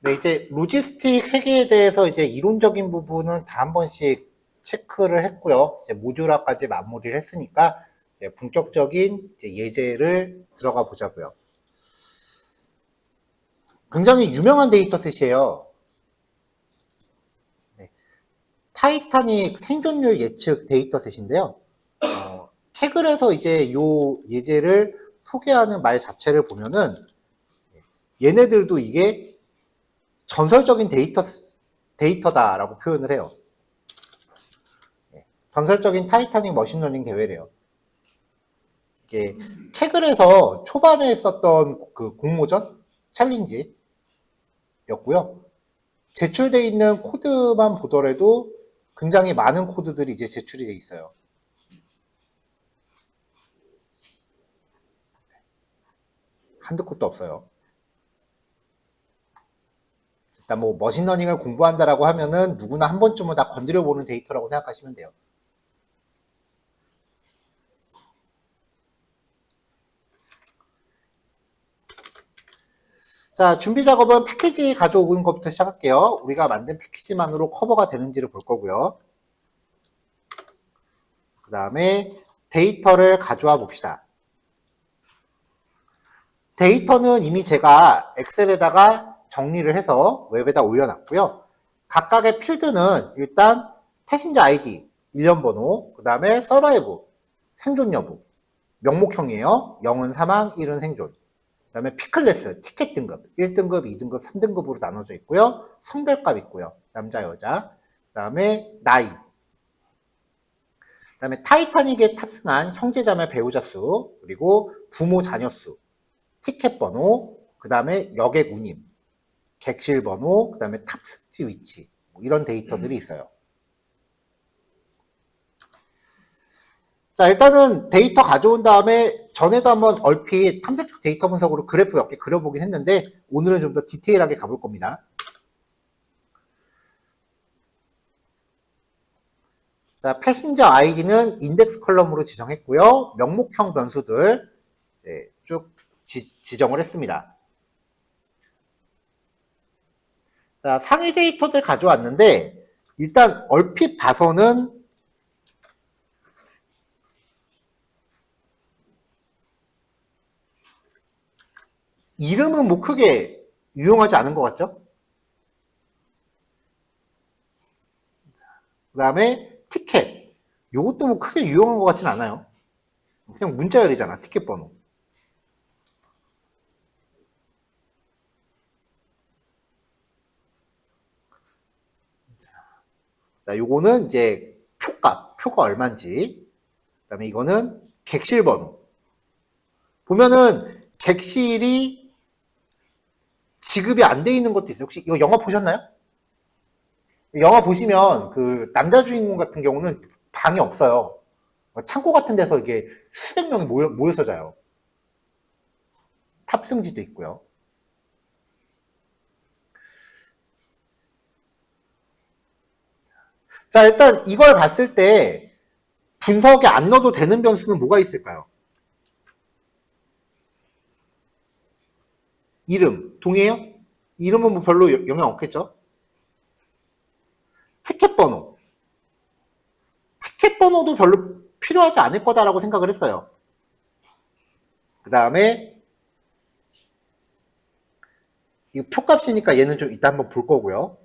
네, 이제 로지스틱 회계에 대해서 이제 이론적인 부분은 다 한 번씩 체크를 했고요. 이제 모듈화까지 마무리를 했으니까 이제 본격적인 이제 예제를 들어가 보자고요. 굉장히 유명한 데이터셋이에요. 네, 타이타닉 생존율 예측 데이터셋인데요. 태글에서 이제 요 예제를 소개하는 말 자체를 보면은 얘네들도 이게 전설적인 데이터다라고 표현을 해요. 전설적인 타이타닉 머신러닝 대회래요. 이게 태글에서 초반에 썼던 그 공모전 챌린지였고요. 제출되어 있는 코드만 보더라도 굉장히 많은 코드들이 이제 제출이 돼 있어요. 한두 코드 없어요. 일단 뭐 머신러닝을 공부한다라고 하면은 누구나 한 번쯤은 다 건드려보는 데이터라고 생각하시면 돼요. 자, 준비 작업은 패키지 가져오는 것부터 시작할게요. 우리가 만든 패키지만으로 커버가 되는지를 볼 거고요. 그 다음에 데이터를 가져와 봅시다. 데이터는 이미 제가 엑셀에다가 정리를 해서 웹에다 올려놨고요. 각각의 필드는 일단 패신저 아이디, 일련 번호, 그 다음에 서바이브, 생존 여부, 명목형이에요. 0은 사망, 1은 생존. 그 다음에 피클래스, 티켓 등급, 1등급, 2등급, 3등급으로 나눠져 있고요. 성별값 있고요. 남자, 여자. 그 다음에 나이. 그 다음에 타이타닉에 탑승한 형제자매 배우자 수, 그리고 부모 자녀 수, 티켓 번호, 그 다음에 여객 운임, 객실 번호, 그 다음에 탑승지 위치, 뭐 이런 데이터들이 있어요. 자, 일단은 데이터 가져온 다음에 전에도 한번 얼핏 탐색적 데이터 분석으로 그래프 몇 개 그려보긴 했는데 오늘은 좀 더 디테일하게 가볼 겁니다. 자, 패신저 아이디는 인덱스 컬럼으로 지정했고요. 명목형 변수들 이제 쭉 지정을 했습니다. 자, 상위 데이터들 가져왔는데 일단 얼핏 봐서는 이름은 뭐 크게 유용하지 않은 것 같죠? 그 다음에 티켓. 요것도 뭐 크게 유용한 것 같진 않아요. 그냥 문자열이잖아, 티켓 번호. 자, 요거는 이제 표값, 표가 얼마인지. 그 다음에 이거는 객실 번호. 보면은 객실이 지급이 안 돼 있는 것도 있어요. 혹시 이거 영화 보셨나요? 영화 보시면 그 남자 주인공 같은 경우는 방이 없어요. 창고 같은 데서 이게 수백 명이 모여서 자요. 탑승지도 있고요. 자, 일단 이걸 봤을 때 분석에 안 넣어도 되는 변수는 뭐가 있을까요? 이름, 동의해요? 이름은 뭐 별로 영향 없겠죠? 티켓 번호. 티켓 번호도 별로 필요하지 않을 거다라고 생각을 했어요. 그 다음에 이 표값이니까 얘는 좀 이따 한번 볼 거고요.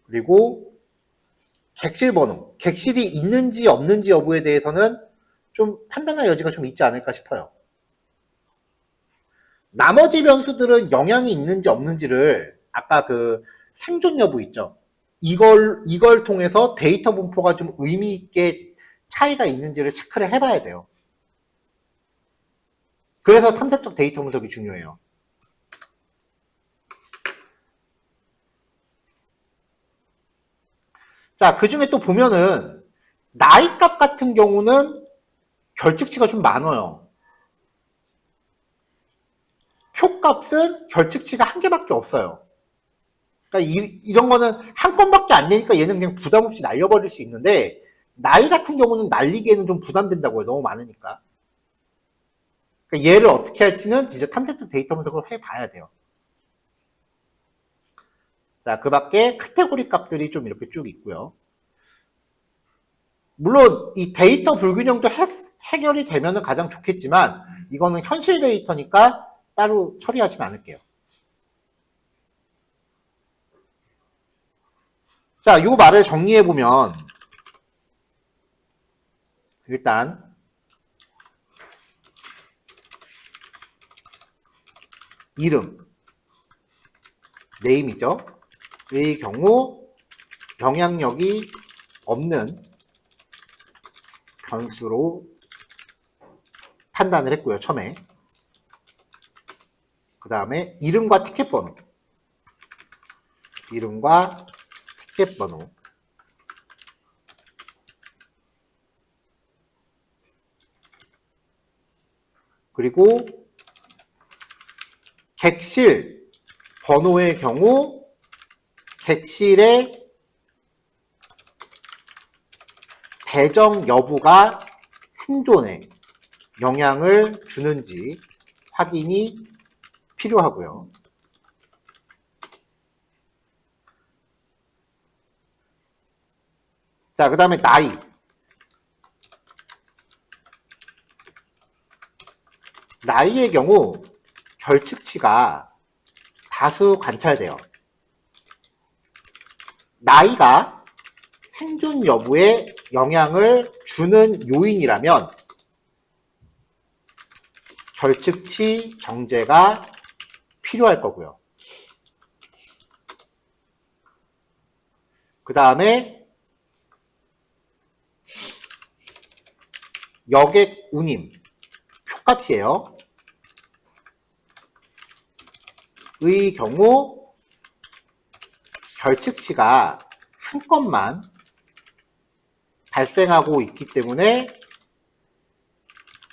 그리고 객실 번호. 객실이 있는지 없는지 여부에 대해서는 좀 판단할 여지가 좀 있지 않을까 싶어요. 나머지 변수들은 영향이 있는지 없는지를 아까 그 생존 여부 있죠. 이걸 통해서 데이터 분포가 좀 의미 있게 차이가 있는지를 체크를 해봐야 돼요. 그래서 탐색적 데이터 분석이 중요해요. 자, 그 중에 또 보면은 나이값 같은 경우는 결측치가 좀 많아요. 표값은 결측치가 한 개밖에 없어요. 그러니까 이런 거는 한 건밖에 안 내니까 얘는 그냥 부담 없이 날려버릴 수 있는데 나이 같은 경우는 날리기에는 좀 부담된다고요. 너무 많으니까. 그러니까 얘를 어떻게 할지는 진짜 탐색적 데이터 분석을 해봐야 돼요. 자, 그 밖에 카테고리 값들이 좀 이렇게 쭉 있고요. 물론 이 데이터 불균형도 해결이 되면 가장 좋겠지만 이거는 현실 데이터니까 따로 처리하진 않을게요. 자, 이 말을 정리해보면 일단 이름, 네임이죠. 의 경우 영향력이 없는 변수로 판단을 했고요. 처음에. 그 다음에 이름과 티켓 번호. 이름과 티켓 번호. 그리고 객실 번호의 경우 객실의 배정 여부가 생존에 영향을 주는지 확인이 필요하고요. 자, 그 다음에 나이. 나이의 경우 결측치가 다수 관찰돼요. 나이가 생존 여부에 영향을 주는 요인이라면 결측치 정제가 필요할 거고요. 그 다음에 여객 운임 표값이에요. 의 경우 결측치가 한 건만 발생하고 있기 때문에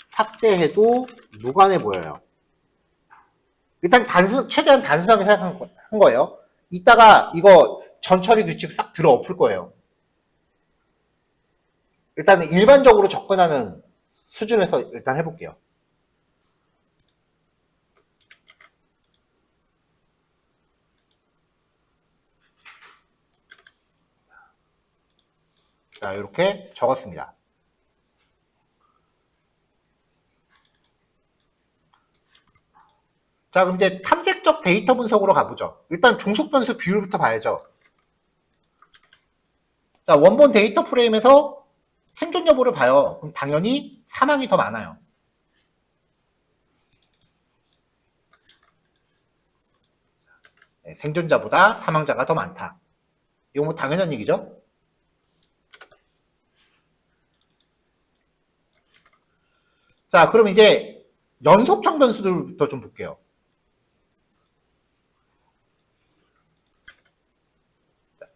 삭제해도 무관해 보여요. 일단 최대한 단순하게 생각한 거예요. 이따가 이거 전처리 규칙 싹 들어 엎을 거예요. 일단은 일반적으로 접근하는 수준에서 일단 해볼게요. 자, 이렇게 적었습니다. 자, 그럼 이제 탐색적 데이터 분석으로 가보죠. 일단 종속 변수 비율부터 봐야죠. 자, 원본 데이터 프레임에서 생존 여부를 봐요. 그럼 당연히 사망이 더 많아요. 네, 생존자보다 사망자가 더 많다. 이거 뭐 당연한 얘기죠? 자, 그럼 이제 연속형 변수들부터 좀 볼게요.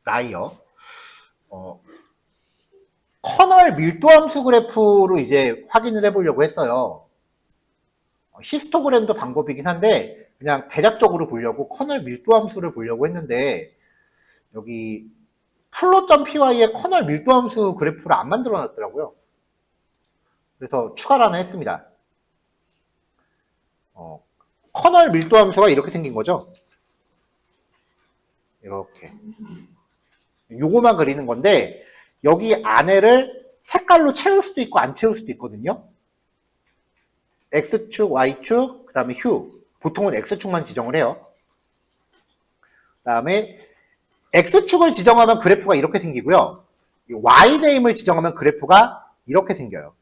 나이요. 커널 밀도함수 그래프로 이제 확인을 해보려고 했어요. 히스토그램도 방법이긴 한데 그냥 대략적으로 보려고 커널 밀도함수를 보려고 했는데 여기 플롯.py에 커널 밀도함수 그래프를 안 만들어 놨더라고요. 그래서 추가를 하나 했습니다. 커널 밀도함수가 이렇게 생긴 거죠. 이렇게 요거만 그리는 건데 여기 안에를 색깔로 채울 수도 있고 안 채울 수도 있거든요. X축, Y축, 그 다음에 휴. 보통은 X축만 지정을 해요. 그 다음에 X축을 지정하면 그래프가 이렇게 생기고요. Y네임을 지정하면 그래프가 이렇게 생겨요.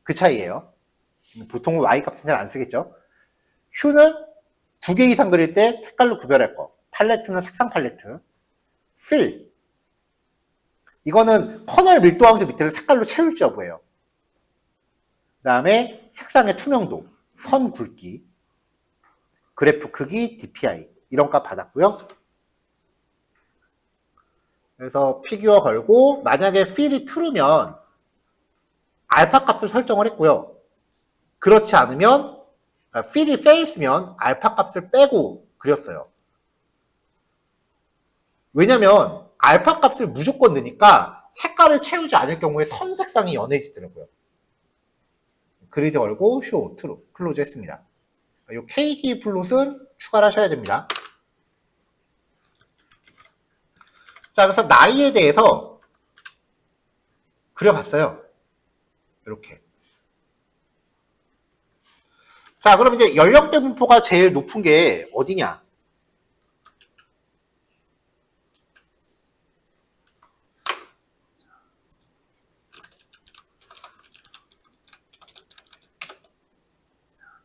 그 차이예요. 보통은 Y값은 잘 안 쓰겠죠. 휴는 2개 이상 그릴 때 색깔로 구별할 거. 팔레트는 색상 팔레트. fill. 이거는 커널 밀도함수 밑에를 색깔로 채울 여부예요. 그 다음에 색상의 투명도, 선 굵기, 그래프 크기, DPI 이런 값 받았고요. 그래서 피규어 걸고 만약에 fill이 true면 알파 값을 설정을 했고요. 그렇지 않으면 fill이 fails면 알파 값을 빼고 그렸어요. 왜냐면 알파 값을 무조건 넣으니까 색깔을 채우지 않을 경우에 선 색상이 연해지더라고요. 그리드 걸고 show, true, 클로즈 했습니다. 이 K키 플롯은 추가를 하셔야 됩니다. 자, 그래서 나이에 대해서 그려봤어요. 이렇게. 자, 그럼 이제 연령대 분포가 제일 높은 게 어디냐?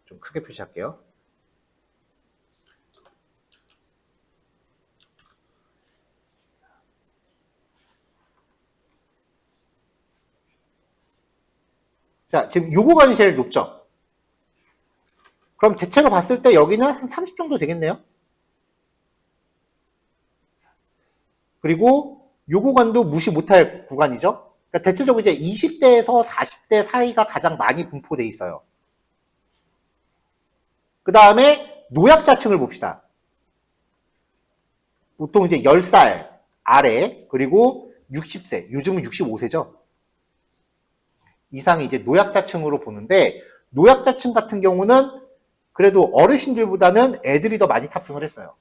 좀 크게 표시할게요. 자, 지금 요 구간이 제일 높죠? 그럼 대체로 봤을 때 여기는 한 30 정도 되겠네요? 그리고 요 구간도 무시 못할 구간이죠? 그러니까 대체적으로 이제 20대에서 40대 사이가 가장 많이 분포돼 있어요. 그 다음에 노약자층을 봅시다. 보통 이제 10살 아래, 그리고 60세, 요즘은 65세죠? 이상이 이제 노약자층으로 보는데, 노약자층 같은 경우는 그래도 어르신들보다는 애들이 더 많이 탑승을 했어요.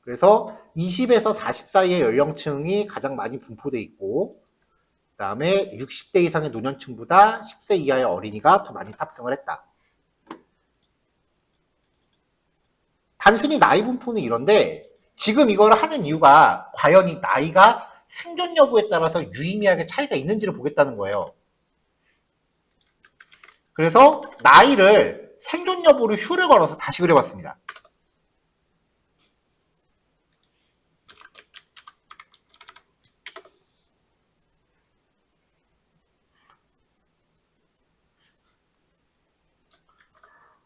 그래서 20에서 40 사이의 연령층이 가장 많이 분포돼 있고, 그 다음에 60대 이상의 노년층보다 10세 이하의 어린이가 더 많이 탑승을 했다. 단순히 나이 분포는 이런데, 지금 이걸 하는 이유가 과연 이 나이가 생존 여부에 따라서 유의미하게 차이가 있는지를 보겠다는 거예요. 그래서 나이를 생존 여부로 휴를 걸어서 다시 그려봤습니다.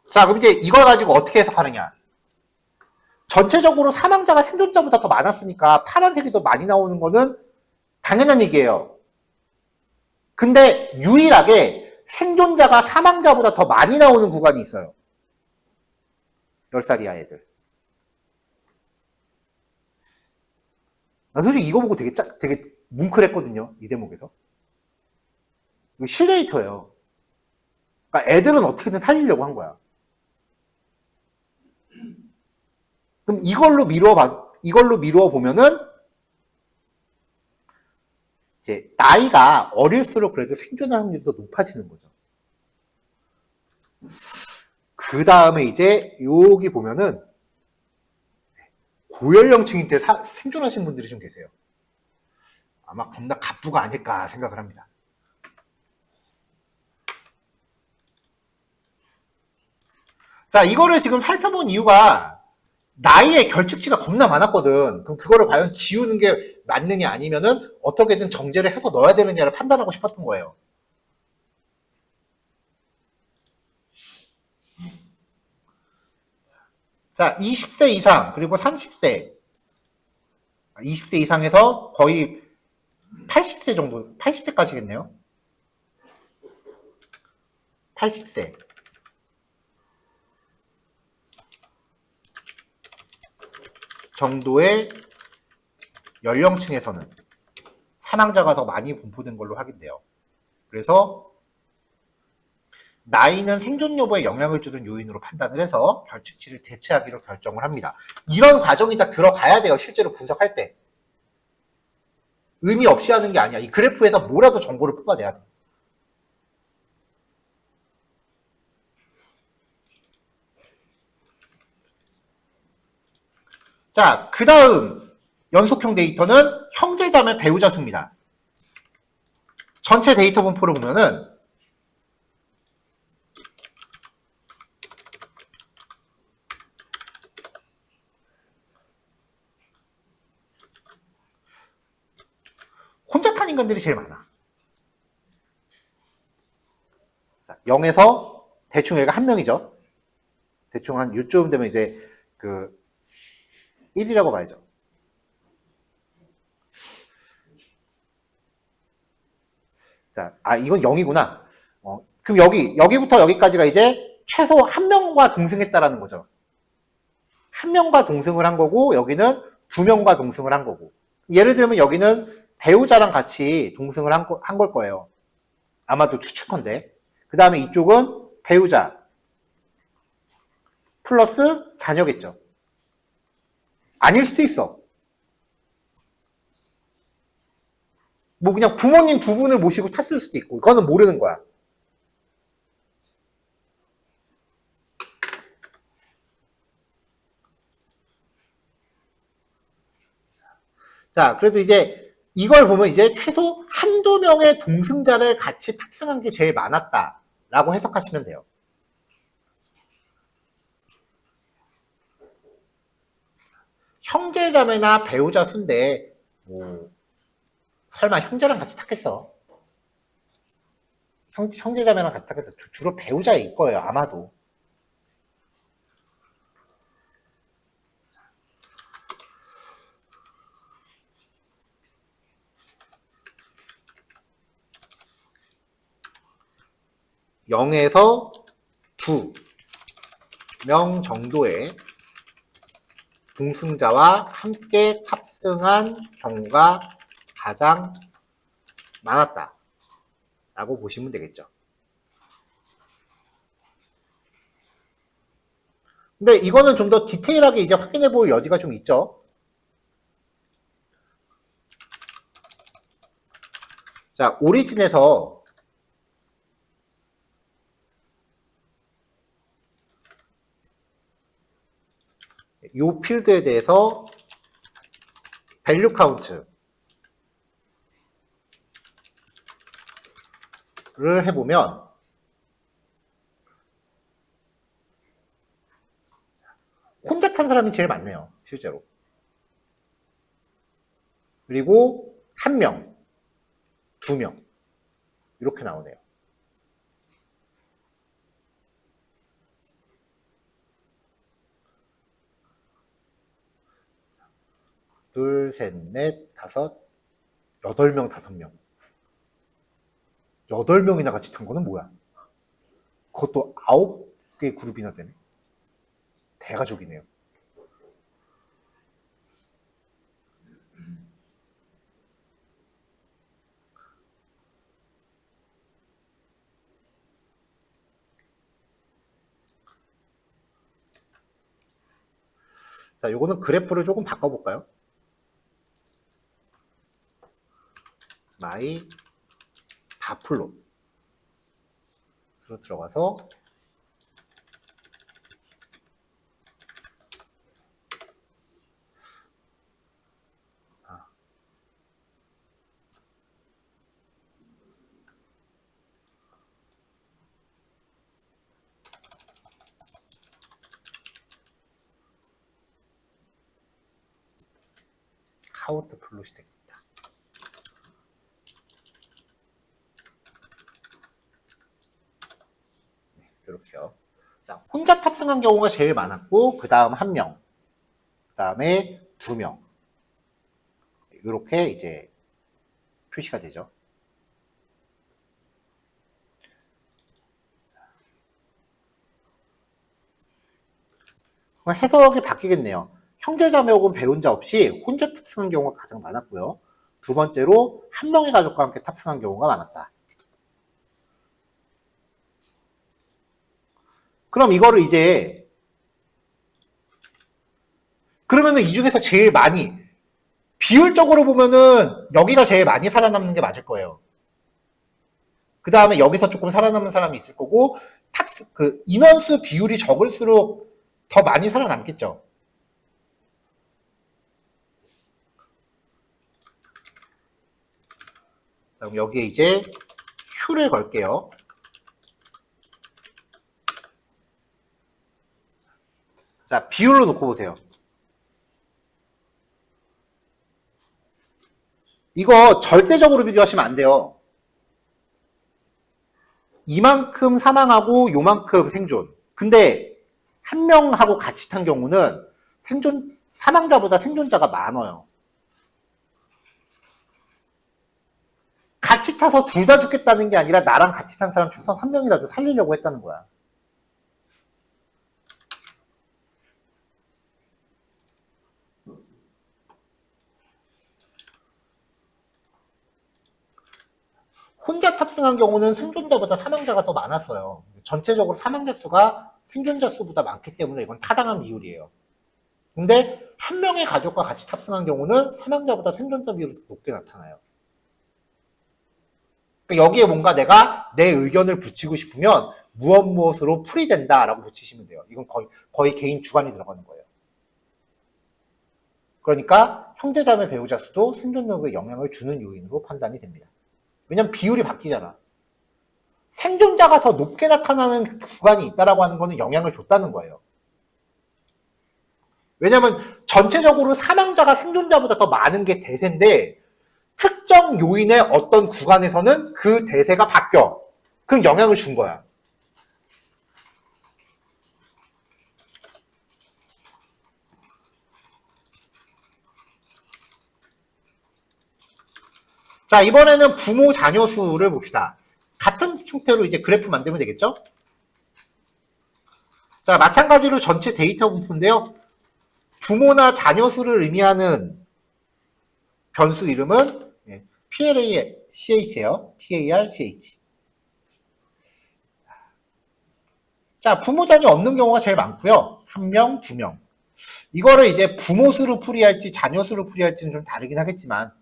자, 그럼 이제 이걸 가지고 어떻게 해석하느냐. 전체적으로 사망자가 생존자보다 더 많았으니까 파란색이 더 많이 나오는 거는 당연한 얘기예요. 근데 유일하게 생존자가 사망자보다 더 많이 나오는 구간이 있어요. 10살 이하 애들. 난 솔직히 이거 보고 되게 뭉클했거든요. 이 대목에서. 이거 실데이터예요. 그러니까 애들은 어떻게든 살리려고 한 거야. 그럼 이걸로 미루어 보면은, 이제, 나이가 어릴수록 그래도 생존할 확률이 더 높아지는 거죠. 그 다음에 이제, 여기 보면은, 고연령층인 때 생존하신 분들이 좀 계세요. 아마 겁나 갑부가 아닐까 생각을 합니다. 자, 이거를 지금 살펴본 이유가, 나이의 결측치가 겁나 많았거든. 그럼 그거를 과연 지우는 게 맞느냐 아니면은 어떻게든 정제를 해서 넣어야 되느냐를 판단하고 싶었던 거예요. 자, 20세 이상 그리고 30세 20세 이상에서 거의 80세 정도 80세까지겠네요. 80세 정도의 연령층에서는 사망자가 더 많이 분포된 걸로 확인돼요. 그래서 나이는 생존 여부에 영향을 주는 요인으로 판단을 해서 결측치를 대체하기로 결정을 합니다. 이런 과정이 다 들어가야 돼요. 실제로 분석할 때. 의미 없이 하는 게 아니야. 이 그래프에서 뭐라도 정보를 뽑아내야 돼. 자, 그 다음 연속형 데이터는 형제자매 배우자 수입니다. 전체 데이터 분포를 보면은 혼자 탄 인간들이 제일 많아. 자, 0에서 대충 얘가 한 명이죠. 대충 한 요쯤 되면 이제 그 1이라고 봐야죠. 자, 이건 0이구나. 그럼 여기부터 여기까지가 이제 최소 한 명과 동승했다라는 거죠. 한 명과 동승을 한 거고, 여기는 두 명과 동승을 한 거고. 예를 들면 여기는 배우자랑 같이 동승을 한 걸 거예요. 아마도 추측컨대. 그 다음에 이쪽은 배우자 플러스 자녀겠죠. 아닐 수도 있어. 뭐 그냥 부모님 두 분을 모시고 탔을 수도 있고, 이거는 모르는 거야. 자, 그래도 이제 이걸 보면 이제 최소 한두 명의 동승자를 같이 탑승한 게 제일 많았다라고 해석하시면 돼요. 형제자매나 배우자 수인데 뭐 설마 형제랑 같이 탔겠어? 형제자매랑 같이 탔겠어? 주로 배우자일 거예요, 아마도. (0에서) 2명 정도의 동승자와 함께 탑승한 경우가 가장 많았다 라고 보시면 되겠죠. 근데 이거는 좀 더 디테일하게 이제 확인해 볼 여지가 좀 있죠. 자, 오리진에서 이 필드에 대해서 밸류 카운트를 해보면 혼자 탄 사람이 제일 많네요, 실제로. 그리고 1명, 2명 이렇게 나오네요. 둘, 셋, 넷, 다섯, 8명, 5명. 8명이나 같이 탄 거는 뭐야? 그것도 9개 그룹이나 되네. 대가족이네요. 자, 요거는 그래프를 조금 바꿔볼까요? 마이 바플로 들어가서 카운트 플롯이 됩니다. 네, 이렇게요. 자, 혼자 탑승한 경우가 제일 많았고, 그 다음 1명, 그 다음에 2명. 이렇게 이제 표시가 되죠. 해석이 바뀌겠네요. 형제자매 혹은 배우자 없이 혼자 탑승한 경우가 가장 많았고요. 두 번째로 1명의 가족과 함께 탑승한 경우가 많았다. 그럼 이거를 이제 그러면은 이 중에서 제일 많이 비율적으로 보면은 여기가 제일 많이 살아남는 게 맞을 거예요. 그 다음에 여기서 조금 살아남는 사람이 있을 거고 그 인원수 비율이 적을수록 더 많이 살아남겠죠. 그럼 여기에 이제 Q를 걸게요. 자, 비율로 놓고 보세요. 이거 절대적으로 비교하시면 안 돼요. 이만큼 사망하고 요만큼 생존. 근데 한 명하고 같이 탄 경우는 사망자보다 생존자가 많아요. 같이 타서 둘 다 죽겠다는 게 아니라 나랑 같이 탄 사람 최소한 한 명이라도 살리려고 했다는 거야. 혼자 탑승한 경우는 생존자보다 사망자가 더 많았어요. 전체적으로 사망자 수가 생존자 수보다 많기 때문에 이건 타당한 비율이에요. 근데 한 명의 가족과 같이 탑승한 경우는 사망자보다 생존자 비율이 더 높게 나타나요. 그러니까 여기에 뭔가 내가 내 의견을 붙이고 싶으면 무엇으로 풀이된다라고 붙이시면 돼요. 이건 거의 개인 주관이 들어가는 거예요. 그러니까 형제자매 배우자 수도 생존 여부에 영향을 주는 요인으로 판단이 됩니다. 왜냐면 비율이 바뀌잖아. 생존자가 더 높게 나타나는 구간이 있다라고 하는 거는 영향을 줬다는 거예요. 왜냐면 전체적으로 사망자가 생존자보다 더 많은 게 대세인데 특정 요인의 어떤 구간에서는 그 대세가 바뀌어. 그럼 영향을 준 거야. 자, 이번에는 부모 자녀 수를 봅시다. 같은 형태로 이제 그래프 만들면 되겠죠? 자, 마찬가지로 전체 데이터 분포인데요. 부모나 자녀 수를 의미하는 변수 이름은 PARCH예요. PARCH. 자, 부모 자녀 없는 경우가 제일 많고요. 1명, 2명. 이거를 이제 부모 수로 풀이할지 자녀 수로 풀이할지는 좀 다르긴 하겠지만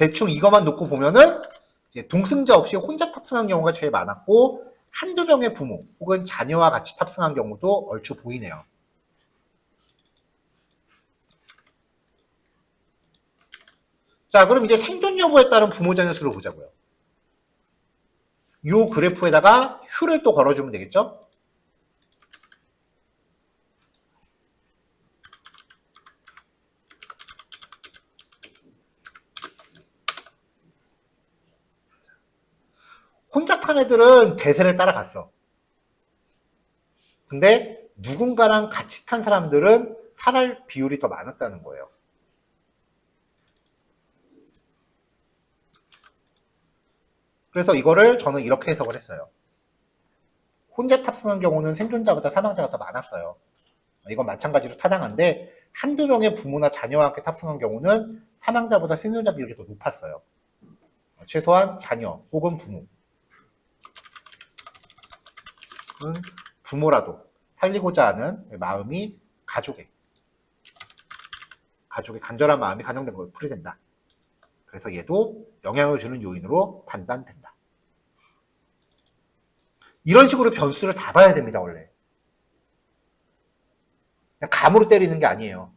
대충 이것만 놓고 보면은 이제 동승자 없이 혼자 탑승한 경우가 제일 많았고 한두 명의 부모 혹은 자녀와 같이 탑승한 경우도 얼추 보이네요. 자, 그럼 이제 생존 여부에 따른 부모 자녀 수를 보자고요. 이 그래프에다가 Q를 또 걸어주면 되겠죠? 혼자 탄 애들은 대세를 따라갔어. 근데 누군가랑 같이 탄 사람들은 살할 비율이 더 많았다는 거예요. 그래서 이거를 저는 이렇게 해석을 했어요. 혼자 탑승한 경우는 생존자보다 사망자가 더 많았어요. 이건 마찬가지로 타당한데 한두 명의 부모나 자녀와 함께 탑승한 경우는 사망자보다 생존자 비율이 더 높았어요. 최소한 자녀 혹은 부모. 부모라도 살리고자 하는 마음이 가족의 간절한 마음이 반영된 걸로 풀이된다. 그래서 얘도 영향을 주는 요인으로 판단된다. 이런 식으로 변수를 다 봐야 됩니다, 원래. 그냥 감으로 때리는 게 아니에요.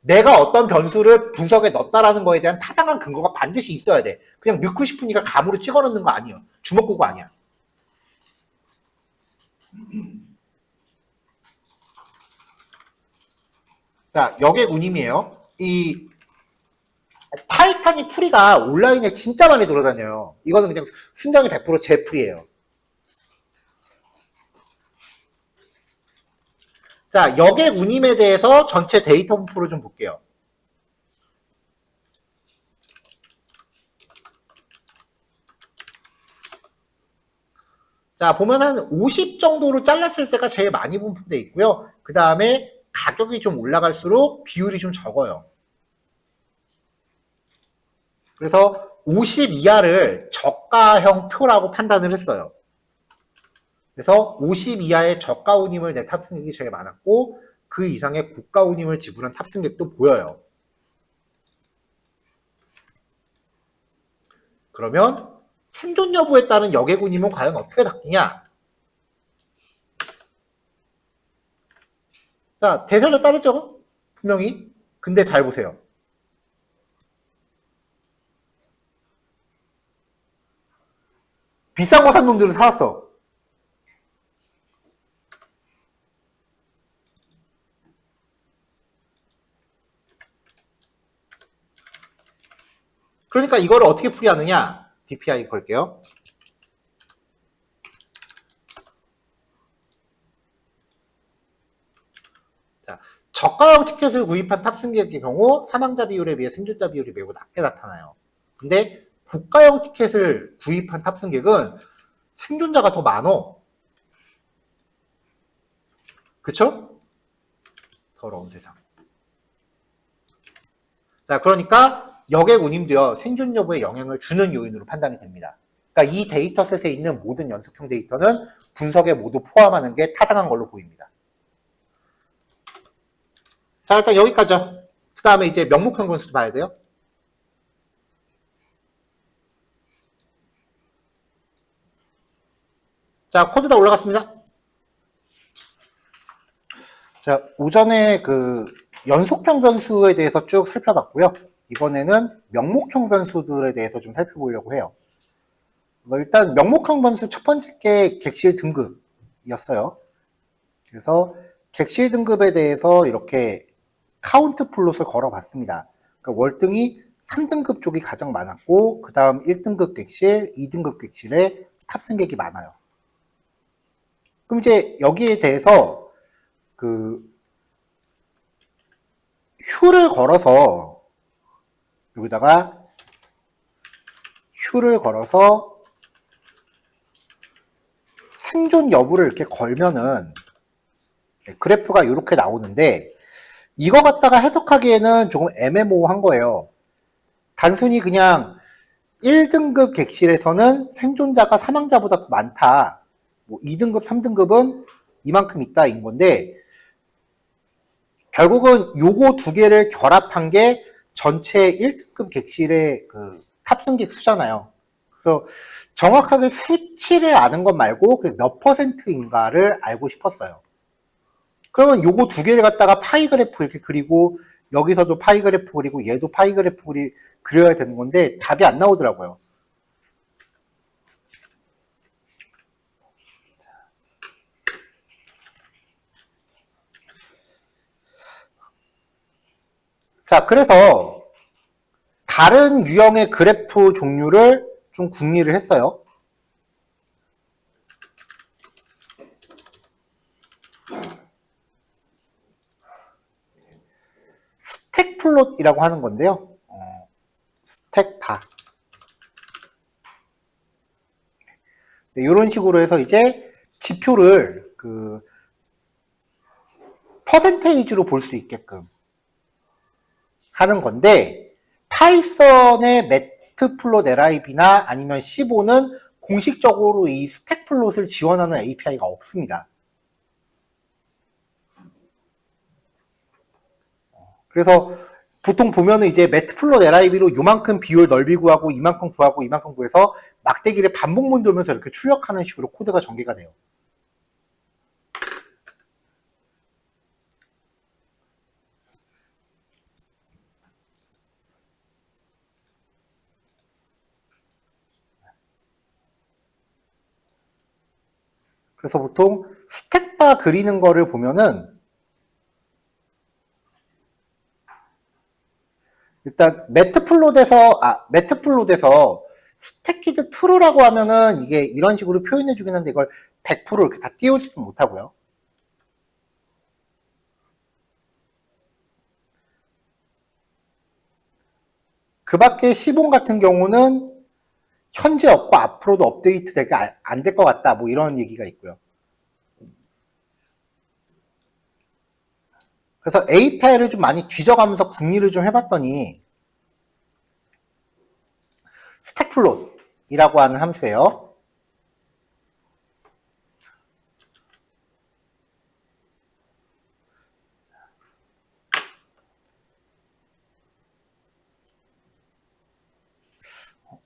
내가 어떤 변수를 분석에 넣었다라는 거에 대한 타당한 근거가 반드시 있어야 돼. 그냥 넣고 싶으니까 감으로 찍어 넣는 거 아니에요. 주먹구구 아니야. 자, 여객 운임이에요. 이 타이타닉 풀이가 온라인에 진짜 많이 돌아다녀요. 이거는 그냥 순정이 100%제 풀이에요. 자, 여객 운임에 대해서 전체 데이터 분포를 좀 볼게요. 자, 보면 한 50 정도로 잘랐을 때가 제일 많이 분포되어 있고요. 그 다음에 가격이 좀 올라갈수록 비율이 좀 적어요. 그래서 50 이하를 저가형 표라고 판단을 했어요. 그래서 50 이하의 저가 운임을 낸 탑승객이 제일 많았고 그 이상의 고가 운임을 지불한 탑승객도 보여요. 그러면 생존 여부에 따른 여객 운임은 과연 어떻게 바뀌냐? 자, 대세를 따르죠? 분명히. 근데 잘 보세요. 비싼 거 산 놈들은 살았어. 그러니까 이거를 어떻게 풀이하느냐? DPI 걸게요. 자, 저가형 티켓을 구입한 탑승객의 경우 사망자 비율에 비해 생존자 비율이 매우 낮게 나타나요. 근데 고가형 티켓을 구입한 탑승객은 생존자가 더 많어. 그쵸? 더러운 세상. 자, 그러니까 여객 운임도요, 생존 여부에 영향을 주는 요인으로 판단이 됩니다. 그러니까 이 데이터셋에 있는 모든 연속형 데이터는 분석에 모두 포함하는 게 타당한 걸로 보입니다. 자, 일단 여기까지요. 그 다음에 이제 명목형 변수도 봐야 돼요. 자, 코드 다 올라갔습니다. 자, 오전에 그 연속형 변수에 대해서 쭉 살펴봤고요. 이번에는 명목형 변수들에 대해서 좀 살펴보려고 해요. 일단 명목형 변수 첫 번째 게 객실 등급이었어요. 그래서 객실 등급에 대해서 이렇게 카운트 플롯을 걸어봤습니다. 그러니까 월등히 3등급 쪽이 가장 많았고 그 다음 1등급 객실, 2등급 객실에 탑승객이 많아요. 그럼 이제 여기에 대해서 그 휴를 걸어서 여기다가 휴를 걸어서 생존 여부를 이렇게 걸면은 그래프가 이렇게 나오는데 이거 갖다가 해석하기에는 조금 애매모호한 거예요. 단순히 그냥 1등급 객실에서는 생존자가 사망자보다 더 많다. 뭐 2등급, 3등급은 이만큼 있다 인 건데 결국은 요거 두 개를 결합한 게 전체 1등급 객실의 그 탑승객 수잖아요. 그래서 정확하게 수치를 아는 것 말고 몇 퍼센트인가를 알고 싶었어요. 그러면 요거 두 개를 갖다가 파이 그래프 이렇게 그리고 여기서도 파이 그래프 그리고 얘도 파이 그래프 그려야 되는 건데 답이 안 나오더라고요. 자, 그래서 다른 유형의 그래프 종류를 좀 궁리를 했어요. 스택 플롯이라고 하는 건데요. 스택 바. 네, 이런 식으로 해서 이제 지표를 그 퍼센테이지로 볼 수 있게끔 하는 건데 파이썬의 매트플롯-lib나 아니면 15는 공식적으로 이 스택 플롯을 지원하는 API가 없습니다. 그래서 보통 보면은 이제 매트플롯-lib로 요만큼 비율 넓이 구하고 이만큼 구하고 이만큼 구해서 막대기를 반복문 돌면서 이렇게 출력하는 식으로 코드가 전개가 돼요. 그래서 보통 스택바 그리는 거를 보면은 일단 매트플롯에서 스택키드 트루라고 하면은 이게 이런 식으로 표현해 주긴 한데 이걸 100% 이렇게 다 띄우지도 못하고요. 그 밖에 시본 같은 경우는 현재 없고 앞으로도 업데이트 되게 안 될 것 같다. 뭐 이런 얘기가 있고요. 그래서 API를 좀 많이 뒤져가면서 궁리를 좀 해봤더니 스택플롯이라고 하는 함수예요.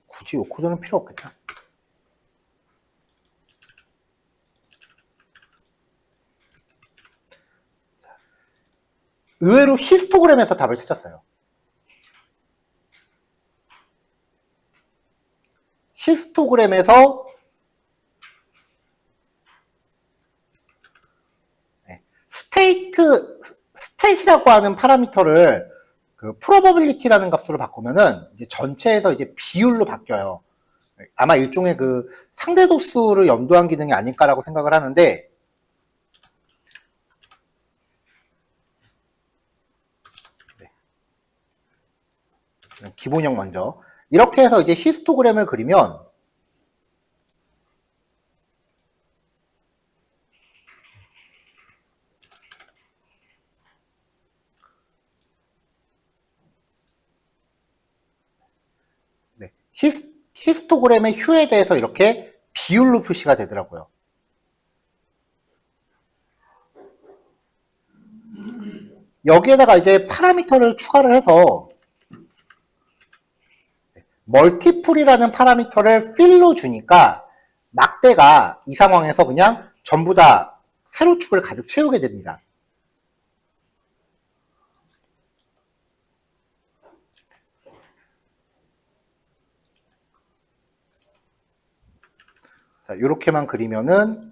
굳이 이 코드는 필요 없겠다. 의외로 히스토그램에서 답을 찾았어요. 히스토그램에서 스테이트이라고 하는 파라미터를 그 probability라는 값으로 바꾸면은 이제 전체에서 이제 비율로 바뀌어요. 아마 일종의 그 상대도수를 염두한 기능이 아닐까라고 생각을 하는데 기본형 먼저 이렇게 해서 이제 히스토그램을 그리면 히스토그램의 휴에 대해서 이렇게 비율로 표시가 되더라고요. 여기에다가 이제 파라미터를 추가를 해서 멀티플이라는 파라미터를 필로 주니까 막대가 이 상황에서 그냥 전부 다 세로축을 가득 채우게 됩니다. 자, 이렇게만 그리면은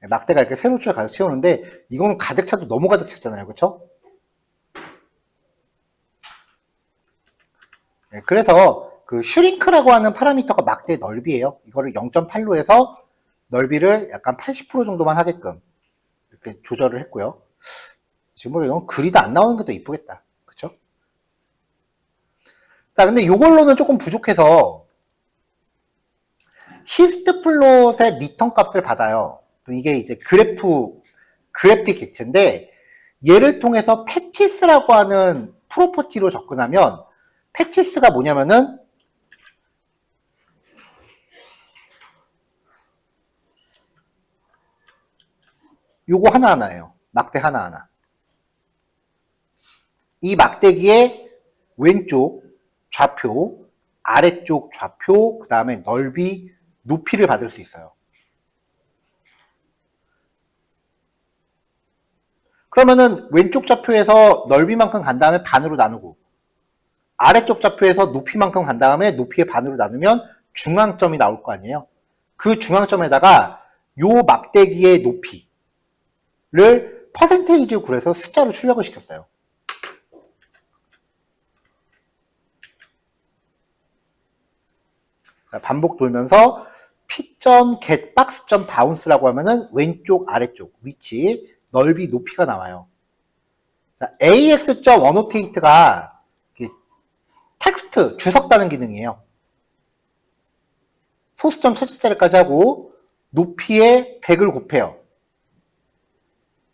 막대가 이렇게 세로축을 가득 채우는데 이거는 가득 차도 너무 가득 찼잖아요. 그렇죠? 네, 그래서 그 슈링크라고 하는 파라미터가 막대의 넓이에요. 이거를 0.8로 해서 넓이를 약간 80% 정도만 하게끔 이렇게 조절을 했고요. 지금 뭐 이건 그리도 안 나오는 게 더 이쁘겠다. 그쵸? 자, 근데 이걸로는 조금 부족해서 히스트 플롯의 리턴 값을 받아요. 이게 이제 그래픽 객체인데 얘를 통해서 패치스라고 하는 프로퍼티로 접근하면 패치스가 뭐냐면은 요거 하나하나예요. 막대 하나하나. 이 막대기의 왼쪽 좌표, 아래쪽 좌표, 그 다음에 넓이, 높이를 받을 수 있어요. 그러면은 왼쪽 좌표에서 넓이만큼 간 다음에 반으로 나누고 아래쪽 좌표에서 높이만큼 간 다음에 높이의 반으로 나누면 중앙점이 나올 거 아니에요. 그 중앙점에다가 요 막대기의 높이를 퍼센테이지 굴해서 숫자로 출력을 시켰어요. 자, 반복 돌면서 p.getBox.bounce라고 하면은 왼쪽 아래쪽 위치 넓이 높이가 나와요. 자, ax.annotate가 텍스트 주석 다는 기능이에요. 소수점 첫째 자리까지 하고 높이에 100을 곱해요.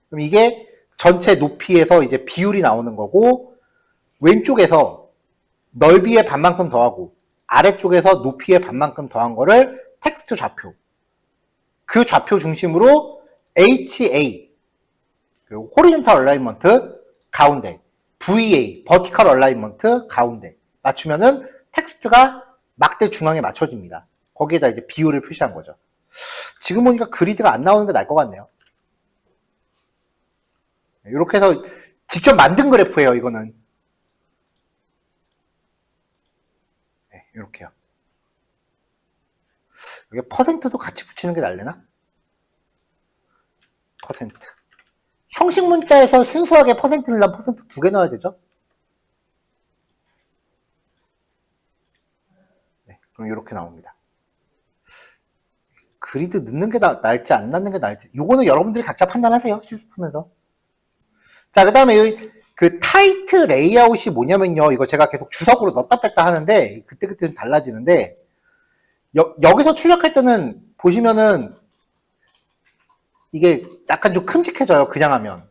그럼 이게 전체 높이에서 이제 비율이 나오는 거고 왼쪽에서 넓이의 반만큼 더하고 아래쪽에서 높이의 반만큼 더한 거를 텍스트 좌표 그 좌표 중심으로 HA 호리존탈 얼라인먼트 가운데 VA 버티컬 얼라인먼트 가운데 맞추면은 텍스트가 막대 중앙에 맞춰집니다. 거기에다 이제 비율을 표시한 거죠. 지금 보니까 그리드가 안 나오는 게 나을 것 같네요. 이렇게 해서 직접 만든 그래프예요, 이거는. 네, 이렇게요. 여기 퍼센트도 같이 붙이는 게 나을래나? 퍼센트. 형식 문자에서 순수하게 퍼센트를 넣으면 퍼센트 2개 넣어야 되죠? 네, 그럼 이렇게 나옵니다. 그리드 넣는 게 나을지 안 넣는 게 나을지 요거는 여러분들이 각자 판단하세요. 실습하면서. 자, 그 다음에 그 타이트 레이아웃이 뭐냐면요. 이거 제가 계속 주석으로 넣었다 뺐다 하는데 그때그때 좀 달라지는데 여기서 출력할 때는 보시면은 이게 약간 좀 큼직해져요. 그냥 하면.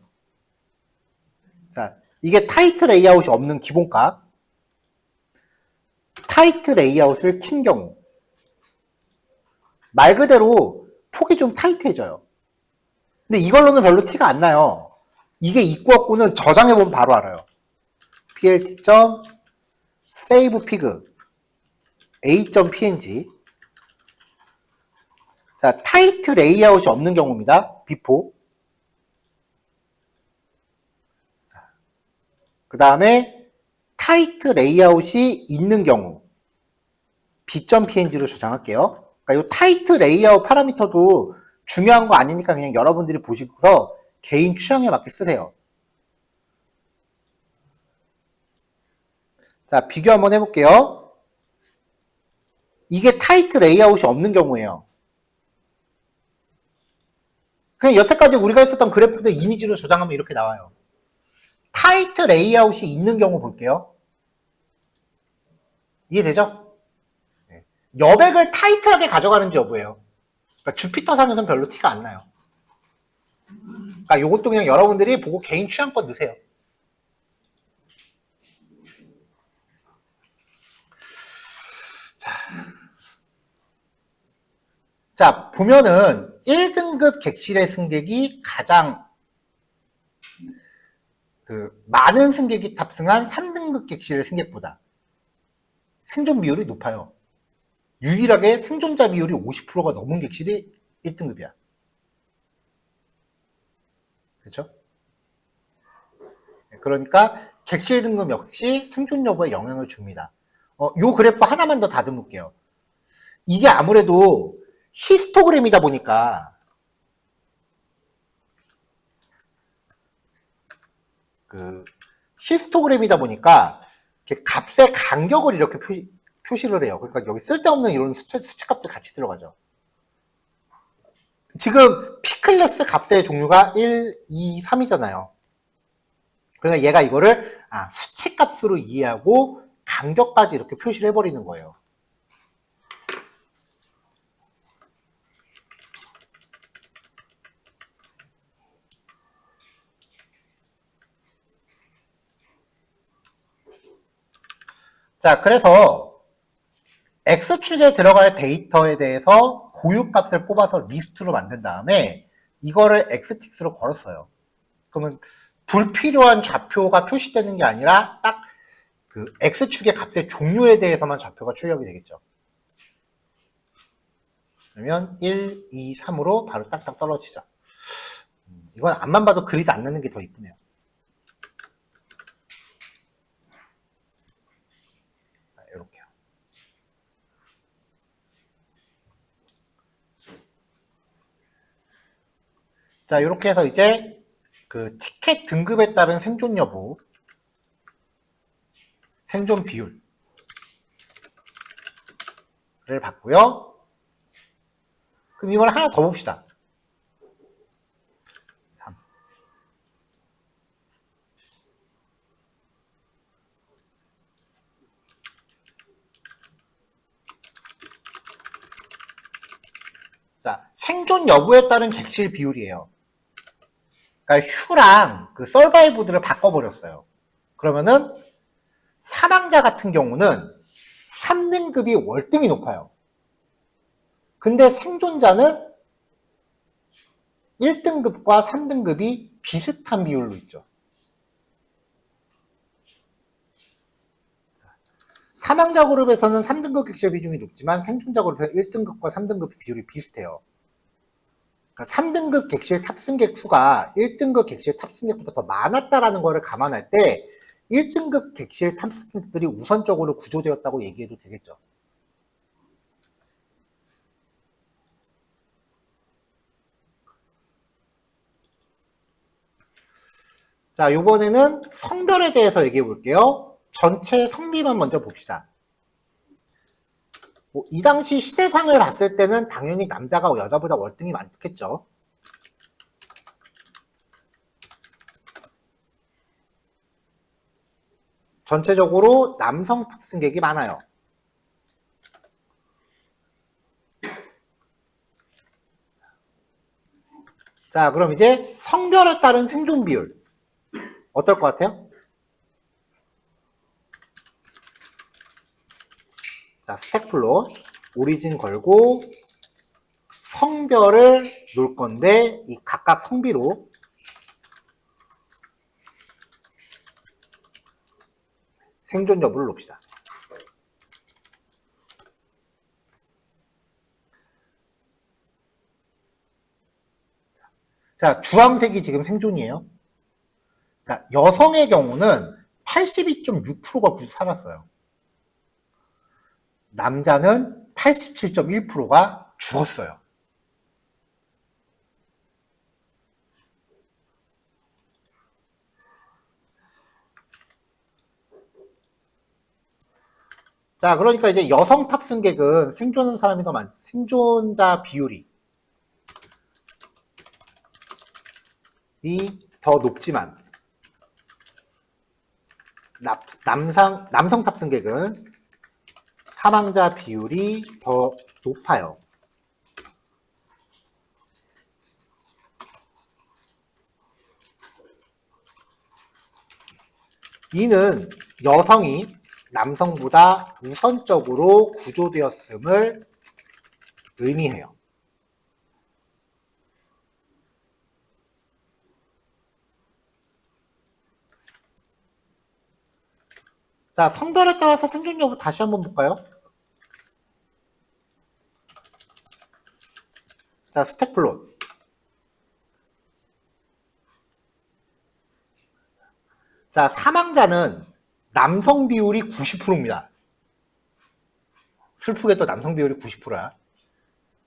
자, 이게 타이트 레이아웃이 없는 기본값. 타이트 레이아웃을 킨 경우 말 그대로 폭이 좀 타이트해져요. 근데 이걸로는 별로 티가 안 나요. 이게 있고 없고는 저장해보면 바로 알아요. plt.savepig a.png 자, 타이트 레이아웃이 없는 경우입니다. before 그 다음에 타이트 레이아웃이 있는 경우 b.png로 저장할게요. 그러니까 이 타이트 레이아웃 파라미터도 중요한 거 아니니까 그냥 여러분들이 보시고서 개인 취향에 맞게 쓰세요. 자, 비교 한번 해볼게요. 이게 타이트 레이아웃이 없는 경우예요. 그냥 여태까지 우리가 했었던 그래프들 이미지로 저장하면 이렇게 나와요. 타이트 레이아웃이 있는 경우 볼게요. 이해되죠? 여백을 타이트하게 가져가는지 여부예요. 그러니까 주피터상에서는 별로 티가 안 나요. 그러니까 이것도 그냥 여러분들이 보고 개인 취향껏 넣으세요. 자, 보면은 1등급 객실의 승객이 가장 많은 승객이 탑승한 3등급 객실의 승객보다 생존 비율이 높아요. 유일하게 생존자 비율이 50%가 넘은 객실이 1등급이야. 그렇죠? 그러니까 객실 등급 역시 생존 여부에 영향을 줍니다. 요 그래프 하나만 더 다듬을게요. 이게 아무래도 히스토그램이다 보니까 값의 간격을 이렇게 표시를 해요. 그러니까 여기 쓸데없는 이런 수치값들 같이 들어가죠. 지금 P클래스 값의 종류가 1, 2, 3이잖아요. 그러니까 얘가 이거를 수치값으로 이해하고 간격까지 이렇게 표시를 해버리는 거예요. 자, 그래서 X축에 들어갈 데이터에 대해서 고유값을 뽑아서 리스트로 만든 다음에 이거를 X틱스로 걸었어요. 그러면 불필요한 좌표가 표시되는 게 아니라 딱 X축의 값의 종류에 대해서만 좌표가 출력이 되겠죠. 그러면 1, 2, 3으로 바로 딱딱 떨어지죠. 이건 앞만 봐도 그리드 안 넣는 게 더 이쁘네요. 자, 이렇게요. 자, 이렇게 해서 이제 티켓 등급에 따른 생존 여부, 생존 비율을 봤고요. 그럼 이번에 하나 더 봅시다. 3. 자, 생존 여부에 따른 객실 비율이에요. 그러니까 휴랑 서바이브들을 바꿔버렸어요. 그러면은 사망자 같은 경우는 3등급이 월등히 높아요. 근데 생존자는 1등급과 3등급이 비슷한 비율로 있죠. 사망자 그룹에서는 3등급 객실 비중이 높지만 생존자 그룹에서 1등급과 3등급 비율이 비슷해요. 그러니까 3등급 객실 탑승객 수가 1등급 객실 탑승객보다 더 많았다라는 것을 감안할 때 1등급 객실 탑승객들이 우선적으로 구조되었다고 얘기해도 되겠죠. 자, 요번에는 성별에 대해서 얘기해 볼게요. 전체 성비만 먼저 봅시다. 이 당시 시대상을 봤을 때는 당연히 남자가 여자보다 월등히 많겠죠. 전체적으로 남성 탑승객이 많아요. 자, 그럼 이제 성별에 따른 생존 비율 어떨 것 같아요? 자, 스택플로 오리진 걸고 성별을 놓을 건데 이 각각 성비로 생존 여부를 놓읍시다. 자, 주황색이 지금 생존이에요. 자, 여성의 경우는 82.6%가 살았어요. 남자는 87.1%가 죽었어요. 자, 그러니까 이제 여성 탑승객은 생존하는 사람이 더 많죠. 생존자 비율이 더 높지만 남성 탑승객은 사망자 비율이 더 높아요. 이는 여성이 남성보다 우선적으로 구조되었음을 의미해요. 자, 성별에 따라서 생존 여부 다시 한번 볼까요? 자, 스택 플롯. 자, 사망자는 남성 비율이 90%입니다. 슬프게도 남성 비율이 90%야.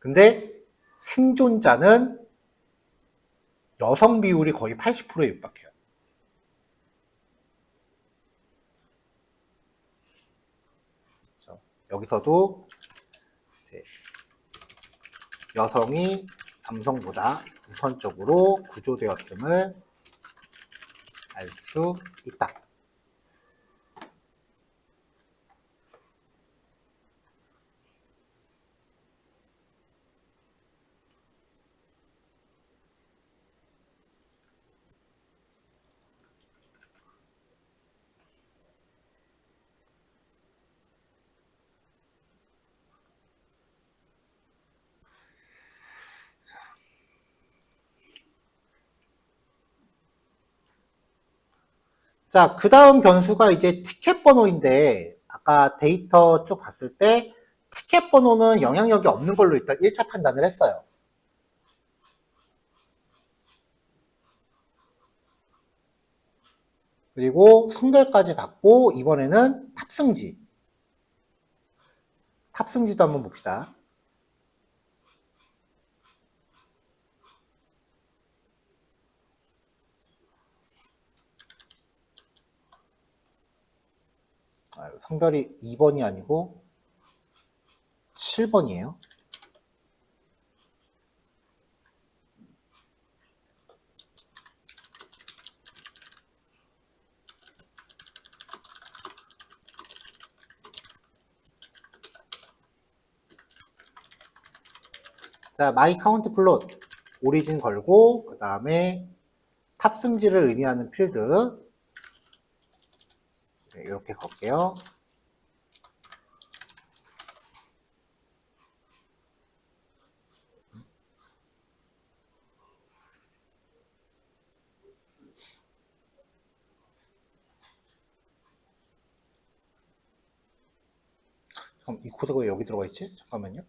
근데 생존자는 여성 비율이 거의 80%에 육박해요. 여기서도 여성이 남성보다 우선적으로 구조되었음을 알 수 있다. 자, 그 다음 변수가 이제 티켓 번호인데, 아까 데이터 쭉 봤을 때, 티켓 번호는 영향력이 없는 걸로 일단 1차 판단을 했어요. 그리고 성별까지 받고, 이번에는 탑승지. 탑승지도 한번 봅시다. 성별이 2번이 아니고 7번이에요. 자, 마이 카운트 플롯 오리진 걸고 그 다음에 탑승지를 의미하는 필드 이렇게 걸게요. 그럼 이 코드가 왜 여기 들어가 있지? 잠깐만요.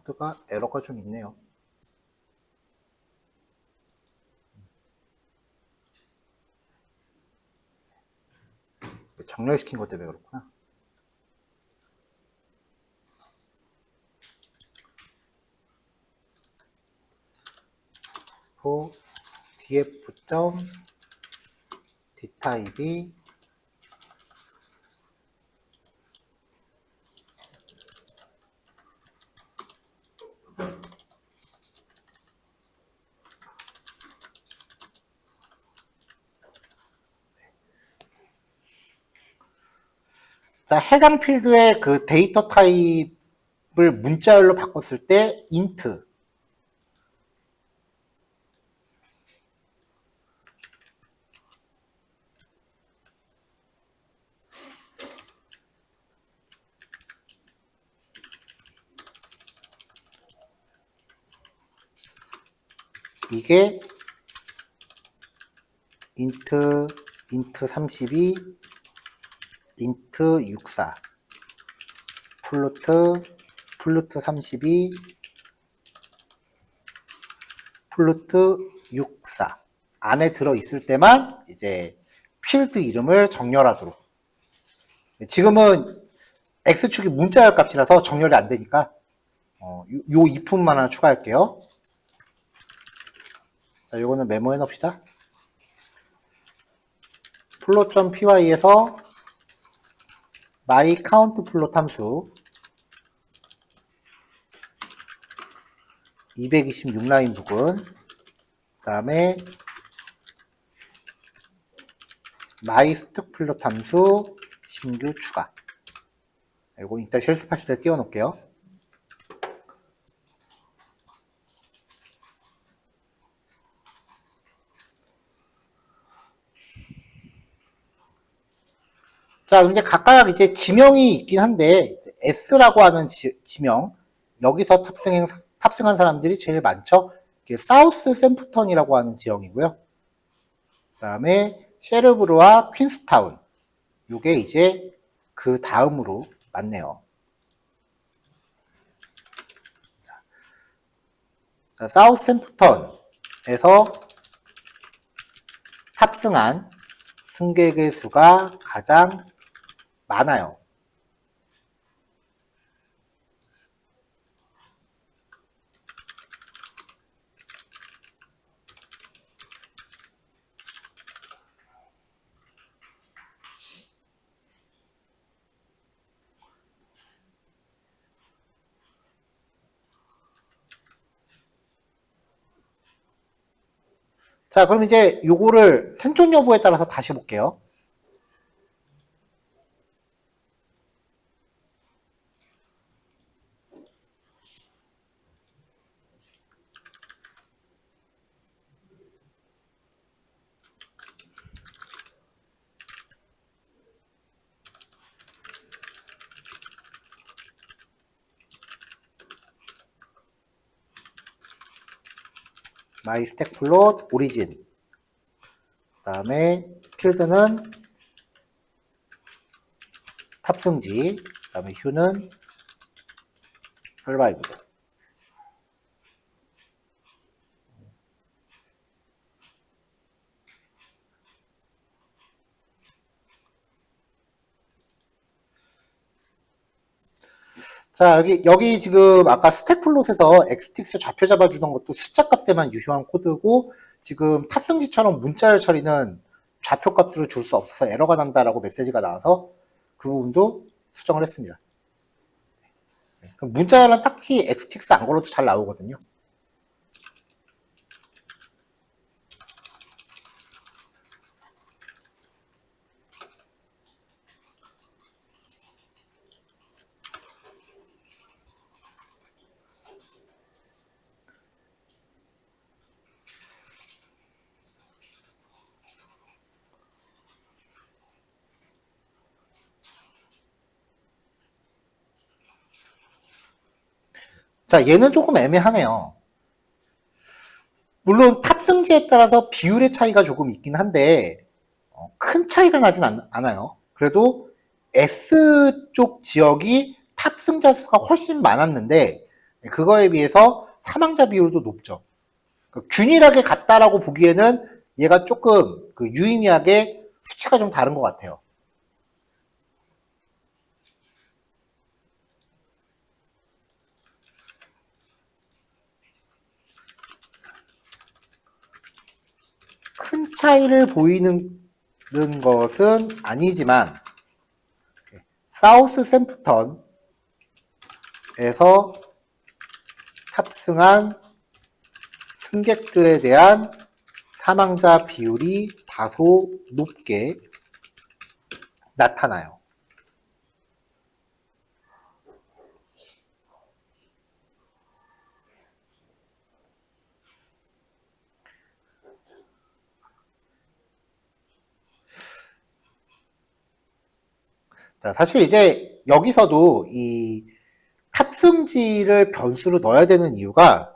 코드가 에러가 좀 있네요. 정렬시킨 것 때문에 그렇구나. df.d타입이 자, 해당 필드의 그 데이터 타입을 문자열로 바꿨을 때 int 이게 int 32 int 64 플루트 32 플루트 64 안에 들어있을 때만 이제 필드 이름을 정렬하도록. 지금은 x축이 문자열 값이라서 정렬이 안 되니까 요 if만 하나 추가할게요. 자, 요거는 메모해 놓읍시다. 플롯.py에서 my count 플롯 함수 226라인 부분, 그 다음에 my 스톡 플롯 함수 신규 추가. 이거 이따 실습하실 때 띄워놓을게요. 자, 그럼 이제 각각 이제 지명이 있긴 한데, S라고 하는 지명, 여기서 탑승한 사람들이 제일 많죠? 이게 사우스 샘프턴이라고 하는 지역이고요. 그 다음에 셰르브르와 퀸스타운. 요게 이제 그 다음으로 맞네요. 자, 사우스 샘프턴에서 탑승한 승객의 수가 가장 많아요. 자, 그럼 이제 요거를 생존 여부에 따라서 다시 볼게요. 마이 스택 플롯 오리진. 그 다음에 필드는 탑승지. 그 다음에 휴는 서바이브드. 자, 여기 지금 아까 스택 플롯에서 엑스틱스 좌표 잡아주던 것도 숫자 값에만 유효한 코드고, 지금 탑승지처럼 문자열 처리는 좌표 값으로 줄 수 없어서 에러가 난다라고 메시지가 나와서 그 부분도 수정을 했습니다. 그럼 문자열은 딱히 엑스틱스 안 걸어도 잘 나오거든요. 자, 얘는 조금 애매하네요. 물론 탑승지에 따라서 비율의 차이가 조금 있긴 한데 큰 차이가 나진 않아요. 그래도 S쪽 지역이 탑승자 수가 훨씬 많았는데 그거에 비해서 사망자 비율도 높죠. 균일하게 같다라고 보기에는 얘가 조금 유의미하게 수치가 좀 다른 것 같아요. 큰 차이를 보이는 것은 아니지만 사우스 샘프턴에서 탑승한 승객들에 대한 사망자 비율이 다소 높게 나타나요. 자, 사실 이제 여기서도 이 탑승지를 변수로 넣어야 되는 이유가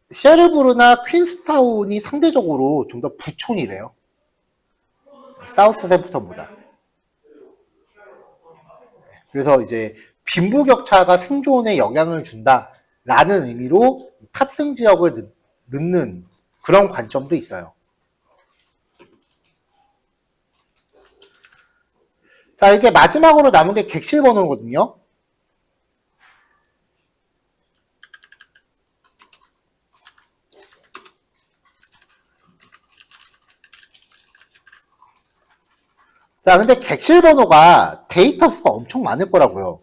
셰르브르나 퀸스타운이 상대적으로 좀 더 부촌이래요. 사우스 샘프턴보다. 그래서 이제 빈부격차가 생존에 영향을 준다라는 의미로 탑승 지역을 넣는 그런 관점도 있어요. 자, 이제 마지막으로 남은 게 객실 번호거든요. 자, 근데 객실 번호가 데이터 수가 엄청 많을 거라고요.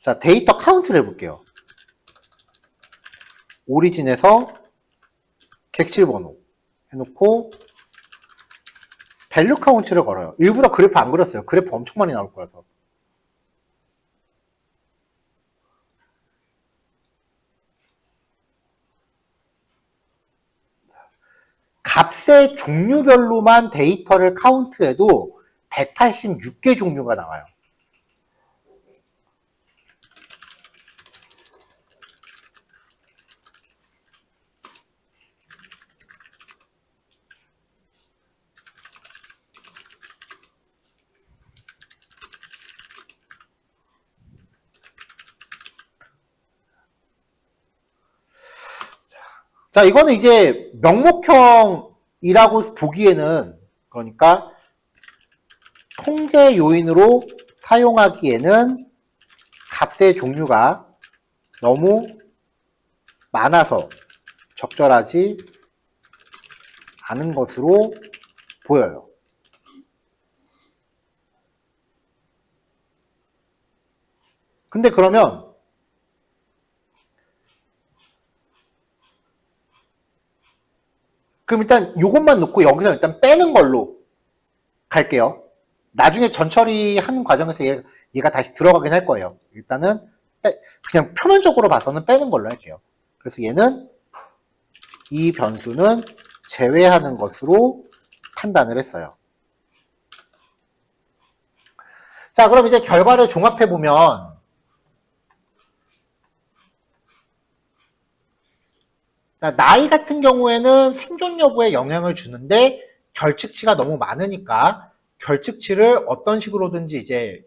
자, 데이터 카운트를 해볼게요. 오리진에서 객실 번호 해놓고 밸류 카운트를 걸어요. 일부러 그래프 안 그렸어요. 그래프 엄청 많이 나올 거라서. 값의 종류별로만 데이터를 카운트해도 186개 종류가 나와요. 자, 이거는 이제 명목형이라고 보기에는, 그러니까 통제 요인으로 사용하기에는 값의 종류가 너무 많아서 적절하지 않은 것으로 보여요. 근데 그러면 그럼 일단 이것만 놓고 여기서 일단 빼는 걸로 갈게요. 나중에 전처리 하는 과정에서 얘가 다시 들어가긴 할 거예요. 일단은 그냥 표면적으로 봐서는 빼는 걸로 할게요. 그래서 얘는 이 변수는 제외하는 것으로 판단을 했어요. 자, 그럼 이제 결과를 종합해보면 자, 나이 같은 경우에는 생존 여부에 영향을 주는데 결측치가 너무 많으니까 결측치를 어떤 식으로든지 이제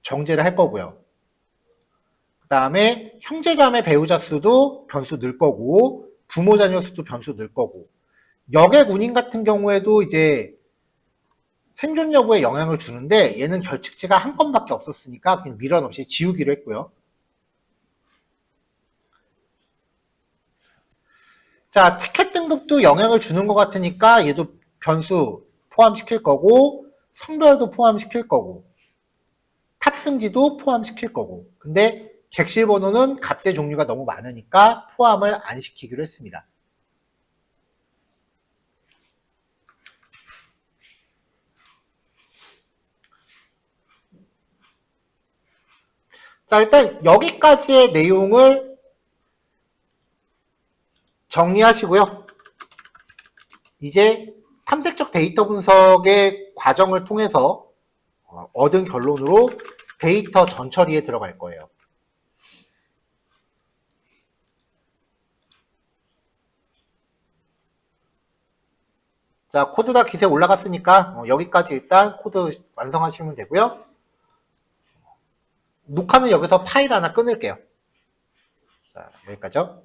정제를 할 거고요. 그 다음에 형제자매 배우자 수도 변수 늘 거고 부모 자녀 수도 변수 늘 거고 역의 운임 같은 경우에도 이제 생존 여부에 영향을 주는데 얘는 결측치가 한 건밖에 없었으니까 그냥 미련 없이 지우기로 했고요. 자, 티켓 등급도 영향을 주는 것 같으니까 얘도 변수 포함시킬 거고 성별도 포함시킬 거고 탑승지도 포함시킬 거고 근데 객실 번호는 값의 종류가 너무 많으니까 포함을 안 시키기로 했습니다. 자, 일단 여기까지의 내용을 정리하시고요. 이제 탐색적 데이터 분석의 과정을 통해서 얻은 결론으로 데이터 전처리에 들어갈 거예요. 자, 코드 다 기세 올라갔으니까 여기까지 일단 코드 완성하시면 되고요. 녹화는 여기서 파일 하나 끊을게요. 자, 여기까지요.